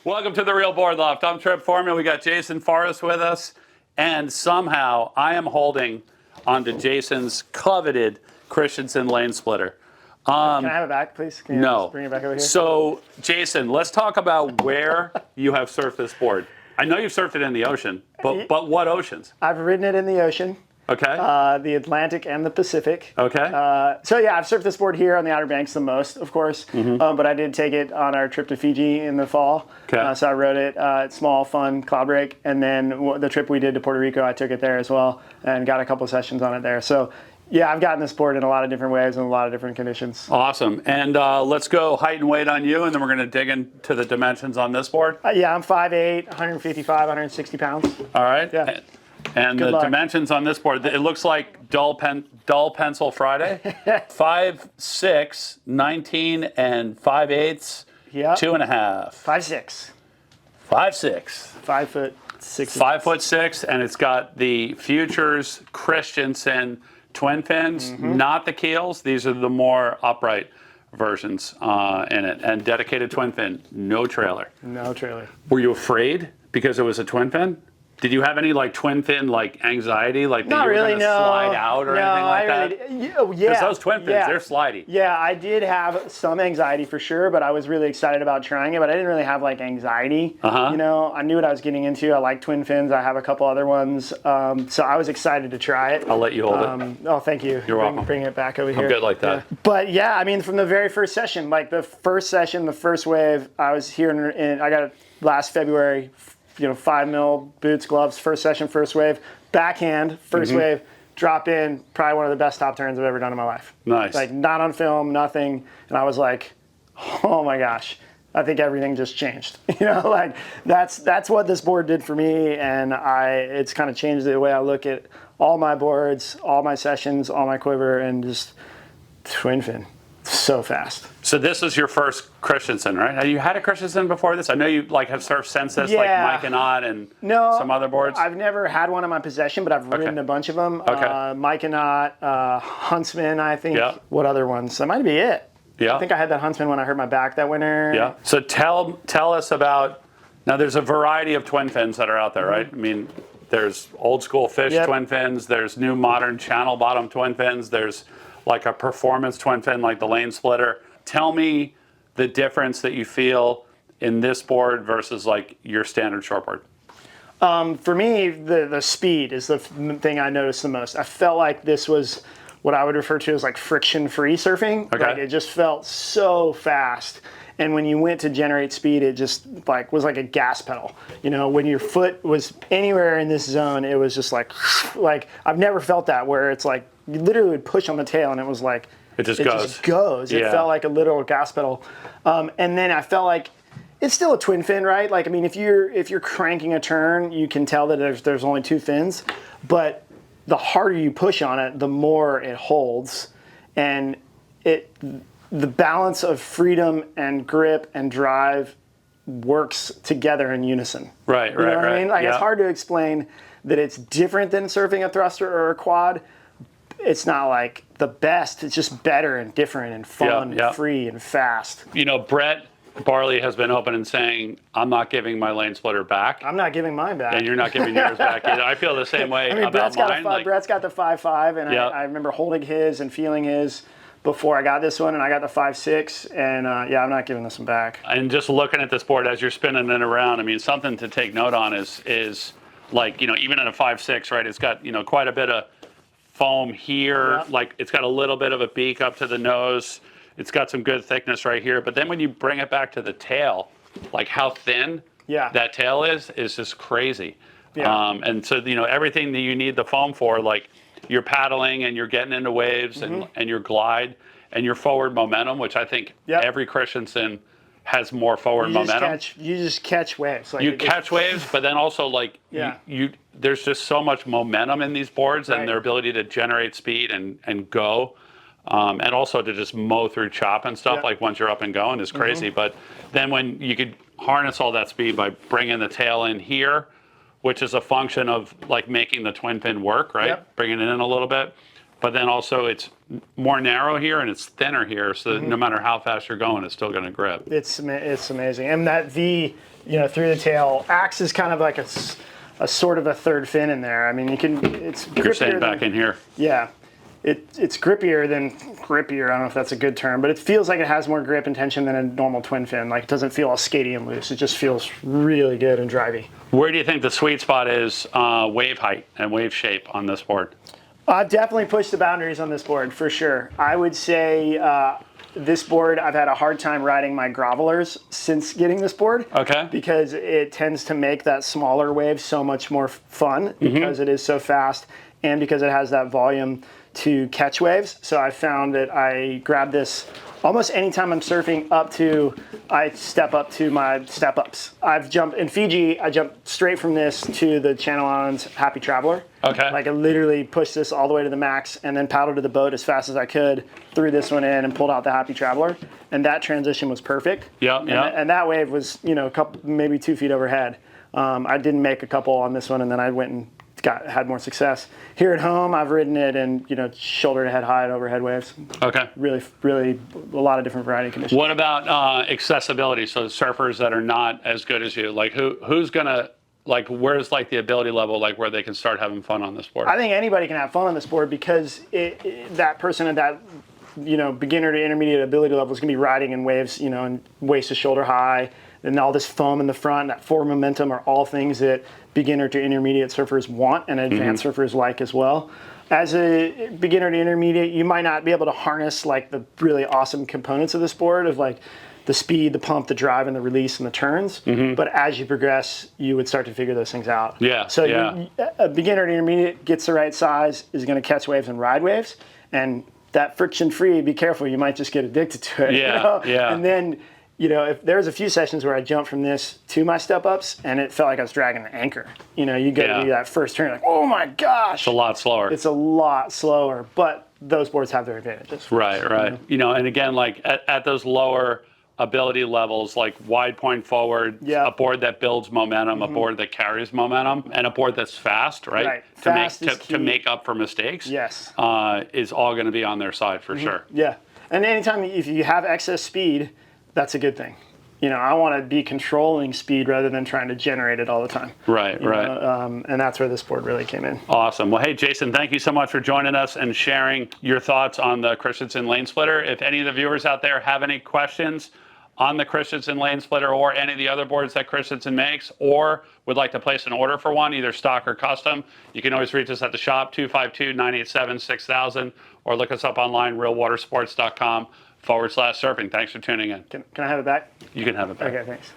Welcome to the Real Board Loft. I'm Trip Forman. We got Jason Forrest with us, and somehow I am holding onto Jason's coveted Christenson Lane Splitter. Can I have it back, please? Can you No. bring it back over here? So, Jason, let's talk about where you have surfed this board. I know you've surfed it in the ocean, but what oceans? I've ridden it in the ocean. Okay. The Atlantic and the Pacific. Okay. So yeah, I've surfed this board here on the Outer Banks the most, of course. But I did take it on our trip to Fiji in the fall. Okay. So I rode it, small, fun, cloud break. And then the trip we did to Puerto Rico, I took it there as well and got a couple sessions on it there. So yeah, I've gotten this board in a lot of different ways and a lot of different conditions. Awesome. And let's go height and weight on you, and then we're going to dig into the dimensions on this board. Yeah, I'm 5'8", 155, 160 pounds. All right. Yeah. And the dimensions on this board, it looks like dull pencil Friday. 5'6", 19 and 5/8, Yep. 2.5. 5'6". 5'6". 5'6". 5'6", and it's got the Futures Christenson twin fins, not the keels. These are the more upright versions in it, and dedicated twin fin, no trailer. No trailer. Were you afraid because it was a twin fin? Did you have any like twin fin like anxiety, like that Not you were really, going to no. slide out or anything like that? Yeah, Because those twin fins, they're slidey. Yeah, I did have some anxiety for sure, but I was really excited about trying it. But I didn't really have like anxiety. You know, I knew what I was getting into. I like twin fins. I have a couple other ones, so I was excited to try it. I'll let you hold it. Oh, thank you. You're welcome. Bring it back over here. I'm good like that. Yeah. But yeah, I mean, from the very first session, like the first session, the first wave, I was here I got it last February. 5 mil boots, gloves, first session, first wave, backhand, first wave, drop in, probably one of the best top turns I've ever done in my life. Nice. Like not on film, nothing. And I was like, oh my gosh, I think everything just changed. Like that's what this board did for me. And it's kind of changed the way I look at all my boards, all my sessions, all my quiver, and just twin fin. So fast. So this is your first Christensen, right? Have you had a Christensen before this? I know you like have surfed since this, like Mike and Ott and some other boards. I've never had one in my possession, but I've ridden a bunch of them. Okay. Mike and Ott, Huntsman, I think. Yeah. What other ones? That might be it. Yeah. I think I had that Huntsman when I hurt my back that winter. Yeah. So tell us about, now there's a variety of twin fins that are out there, right? I mean, there's old school fish twin fins, there's new modern channel bottom twin fins, there's like a performance twin fin like the Lane Splitter. Tell me the difference that you feel in this board versus like your standard shortboard. For me, the speed is the thing I noticed the most. I felt like this was what I would refer to as like friction-free surfing. Okay. Like it just felt so fast. And when you went to generate speed, it just like was like a gas pedal. When your foot was anywhere in this zone, it was just like I've never felt that where it's like you literally would push on the tail and it was like it just goes. It felt like a literal gas pedal. And then I felt like it's still a twin fin, right? Like I mean, if you're cranking a turn, you can tell that there's only two fins, but the harder you push on it, the more it holds, and the balance of freedom and grip and drive works together in unison. Right. You know what I mean? Like it's hard to explain that it's different than surfing a thruster or a quad. It's not like the best. It's just better and different and fun and free and fast. Brett Barley has been open and saying, I'm not giving my Lane Splitter back. I'm not giving mine back. And you're not giving yours back either. I feel the same way about Brett's mine. Brett's got the 5.5, and I remember holding his and feeling his before I got this one, and I got the 5.6, and I'm not giving this one back. And just looking at this board as you're spinning it around, I mean, something to take note on is like, even in a 5.6, right, it's got, quite a bit of foam here. Like it's got a little bit of a beak up to the nose. It's got some good thickness right here. But then when you bring it back to the tail, like how thin that tail is just crazy. Yeah. And so, everything that you need the foam for, like you're paddling and you're getting into waves and your glide and your forward momentum, which I think every Christensen has more forward momentum. You just catch waves. Like you catch waves, but then also like there's just so much momentum in these boards and their ability to generate speed and go. And also to just mow through chop and stuff, like once you're up and going is crazy. But then when you could harness all that speed by bringing the tail in here, which is a function of like making the twin fin work, right? Bringing it in a little bit. But then also it's more narrow here and it's thinner here, so that no matter how fast you're going, it's still going to grip. It's amazing. And that V through the tail. Axe is kind of like a sort of a third fin in there. I mean, it's grippier. You're saying back in here. Yeah. It's grippier than grippier. I don't know if that's a good term, but it feels like it has more grip and tension than a normal twin fin. Like, it doesn't feel all skatey and loose. It just feels really good and drivey. Where do you think the sweet spot is wave height and wave shape on this board? I've definitely pushed the boundaries on this board, for sure. I would say this board, I've had a hard time riding my grovelers since getting this board. Okay. Because it tends to make that smaller wave so much more fun because it is so fast and because it has that volume to catch waves. So I found that I grab this almost anytime I'm surfing I step up to my step ups. I've jumped in Fiji, I jumped straight from this to the Channel Islands Happy Traveler. Okay. Like, I literally pushed this all the way to the max and then paddled to the boat as fast as I could, threw this one in and pulled out the Happy Traveler. And that transition was perfect. Yeah. And that wave was, a couple, maybe 2 feet overhead. I didn't make a couple on this one, and then I went and had more success. Here at home, I've ridden it in, shoulder to head high and overhead waves. Okay. Really, really a lot of different variety conditions. What about accessibility? So surfers that are not as good as you, like who's gonna, like, where's like the ability level, like where they can start having fun on this board? I think anybody can have fun on this board because that person at that, beginner to intermediate ability level is gonna be riding in waves, in waist to shoulder high, and all this foam in the front, that forward momentum are all things that beginner to intermediate surfers want and advanced surfers like as well. As a beginner to intermediate, you might not be able to harness like the really awesome components of this board of like the speed, the pump, the drive, and the release and the turns. But as you progress, you would start to figure those things out. Yeah. So a beginner to intermediate gets the right size, is going to catch waves and ride waves, and that friction free. Be careful, you might just get addicted to it. Yeah. And then, if there was a few sessions where I jumped from this to my step ups and it felt like I was dragging the anchor. You go to do that first turn, like, oh my gosh. It's a lot slower. It's a lot slower, but those boards have their advantages. Right. And again, like at those lower ability levels, like wide point forward, a board that builds momentum, a board that carries momentum, and a board that's fast, right? To make up for mistakes. Yes. Is all going to be on their side for sure. Yeah. And anytime if you have excess speed, that's a good thing. I want to be controlling speed rather than trying to generate it all the time. Right. And that's where this board really came in. Awesome. Well, hey, Jason, thank you so much for joining us and sharing your thoughts on the Christenson Lane Splitter. If any of the viewers out there have any questions on the Christenson Lane Splitter or any of the other boards that Christenson makes, or would like to place an order for one, either stock or custom, you can always reach us at the shop, 252-987-6000, or look us up online, realwatersports.com/surfing. Thanks for tuning in. Can I have it back? You can have it back. Okay, thanks.